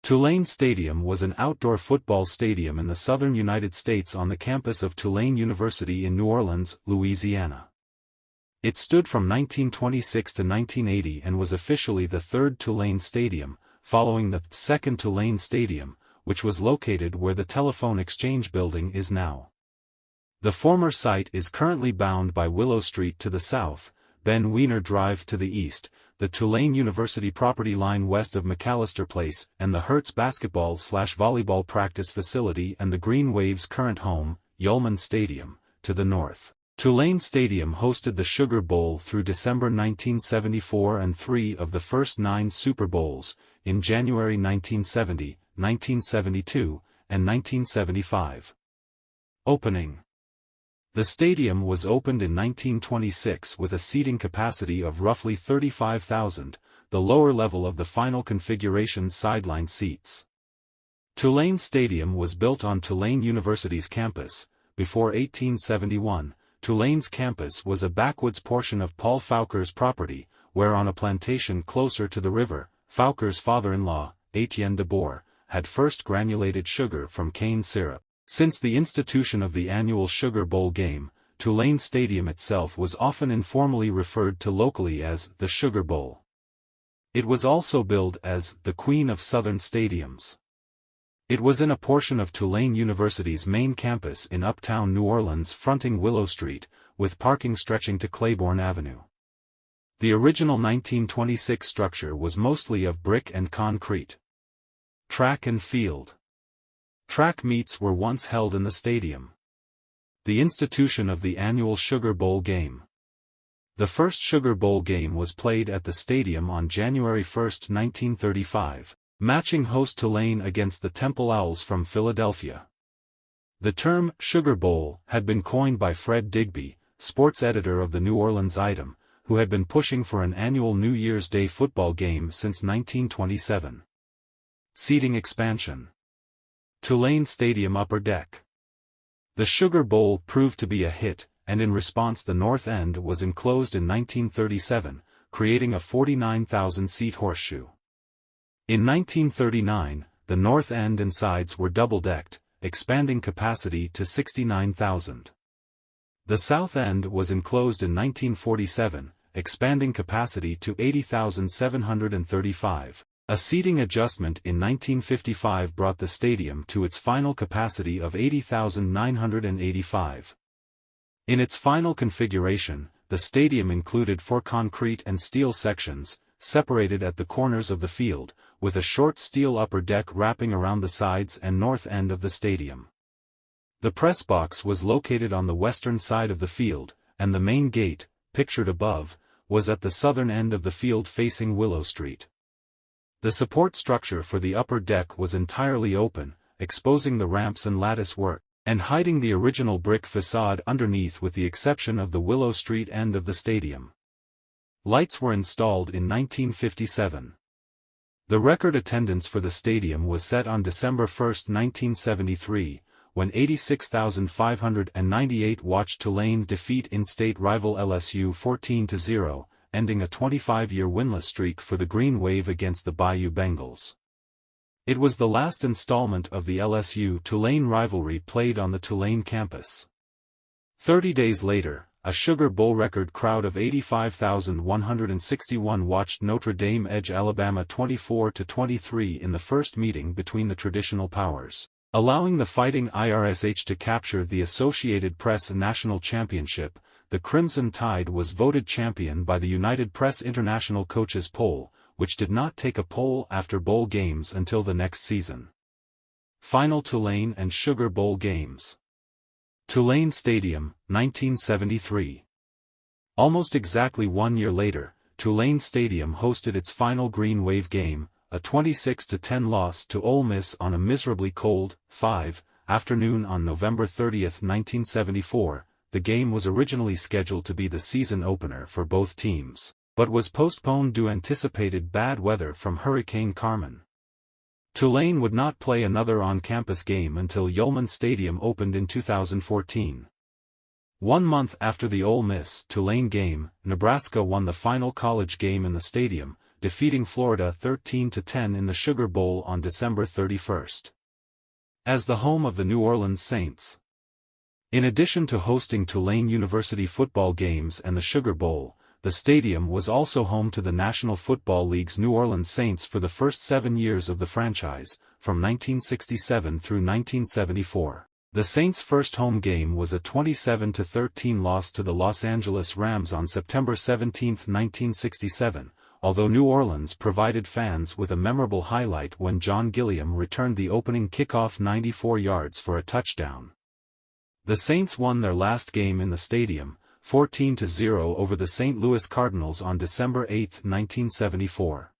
Tulane Stadium was an outdoor football stadium in the southern United States on the campus of Tulane University in New Orleans, Louisiana. It stood from 1926 to 1980 and was officially the third Tulane Stadium, following the second Tulane Stadium, which was located where the Telephone Exchange building is now. The former site is currently bound by Willow Street to the south, Ben Wiener Drive to the east, the Tulane University property line west of McAllister Place, and the Hertz basketball/volleyball practice facility and the Green Wave's current home, Yulman Stadium, to the north. Tulane Stadium hosted the Sugar Bowl through December 1974 and 3 of the first 9 Super Bowls, in January 1970, 1972, and 1975. Opening. The stadium was opened in 1926 with a seating capacity of roughly 35,000, the lower level of the final configuration's sideline seats. Tulane Stadium was built on Tulane University's campus. Before 1871, Tulane's campus was a backwoods portion of Paul Fowker's property, where on a plantation closer to the river, Fowker's father-in-law, Etienne de Boer, had first granulated sugar from cane syrup. Since the institution of the annual Sugar Bowl game, Tulane Stadium itself was often informally referred to locally as the Sugar Bowl. It was also billed as the Queen of Southern Stadiums. It was in a portion of Tulane University's main campus in uptown New Orleans fronting Willow Street, with parking stretching to Claiborne Avenue. The original 1926 structure was mostly of brick and concrete. Track and field. Track meets were once held in the stadium. The institution of the annual Sugar Bowl game. The first Sugar Bowl game was played at the stadium on January 1, 1935, matching host Tulane against the Temple Owls from Philadelphia. The term Sugar Bowl had been coined by Fred Digby, sports editor of the New Orleans Item, who had been pushing for an annual New Year's Day football game since 1927. Seating expansion. Tulane Stadium Upper Deck. The Sugar Bowl proved to be a hit, and in response the north end was enclosed in 1937, creating a 49,000-seat horseshoe. In 1939, the north end and sides were double-decked, expanding capacity to 69,000. The south end was enclosed in 1947, expanding capacity to 80,735. A seating adjustment in 1955 brought the stadium to its final capacity of 80,985. In its final configuration, the stadium included 4 concrete and steel sections, separated at the corners of the field, with a short steel upper deck wrapping around the sides and north end of the stadium. The press box was located on the western side of the field, and the main gate, pictured above, was at the southern end of the field facing Willow Street. The support structure for the upper deck was entirely open, exposing the ramps and lattice work, and hiding the original brick facade underneath with the exception of the Willow Street end of the stadium. Lights were installed in 1957. The record attendance for the stadium was set on December 1, 1973, when 86,598 watched Tulane defeat in-state rival LSU 14-0, ending a 25-year winless streak for the Green Wave against the Bayou Bengals. It was the last installment of the LSU-Tulane rivalry played on the Tulane campus. 30 days later, a Sugar Bowl record crowd of 85,161 watched Notre Dame edge Alabama 24-23 in the first meeting between the traditional powers, allowing the Fighting IRSH to capture the Associated Press National Championship. The Crimson Tide was voted champion by the United Press International Coaches Poll, which did not take a poll after bowl games until the next season. Final Tulane and Sugar Bowl games. Tulane Stadium, 1973. Almost exactly 1 year later, Tulane Stadium hosted its final Green Wave game, a 26-10 loss to Ole Miss on a miserably cold, 5 afternoon on November 30, 1974. The game was originally scheduled to be the season opener for both teams, but was postponed due to anticipated bad weather from Hurricane Carmen. Tulane would not play another on-campus game until Yulman Stadium opened in 2014. 1 month after the Ole Miss-Tulane game, Nebraska won the final college game in the stadium, defeating Florida 13-10 in the Sugar Bowl on December 31. As the home of the New Orleans Saints. In addition to hosting Tulane University football games and the Sugar Bowl, the stadium was also home to the National Football League's New Orleans Saints for the first 7 years of the franchise, from 1967 through 1974. The Saints' first home game was a 27-13 loss to the Los Angeles Rams on September 17, 1967, although New Orleans provided fans with a memorable highlight when John Gilliam returned the opening kickoff 94 yards for a touchdown. The Saints won their last game in the stadium, 14-0 over the St. Louis Cardinals on December 8, 1974.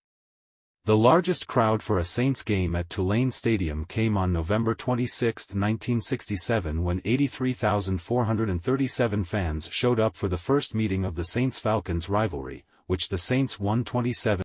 The largest crowd for a Saints game at Tulane Stadium came on November 26, 1967 when 83,437 fans showed up for the first meeting of the Saints-Falcons rivalry, which the Saints won 27.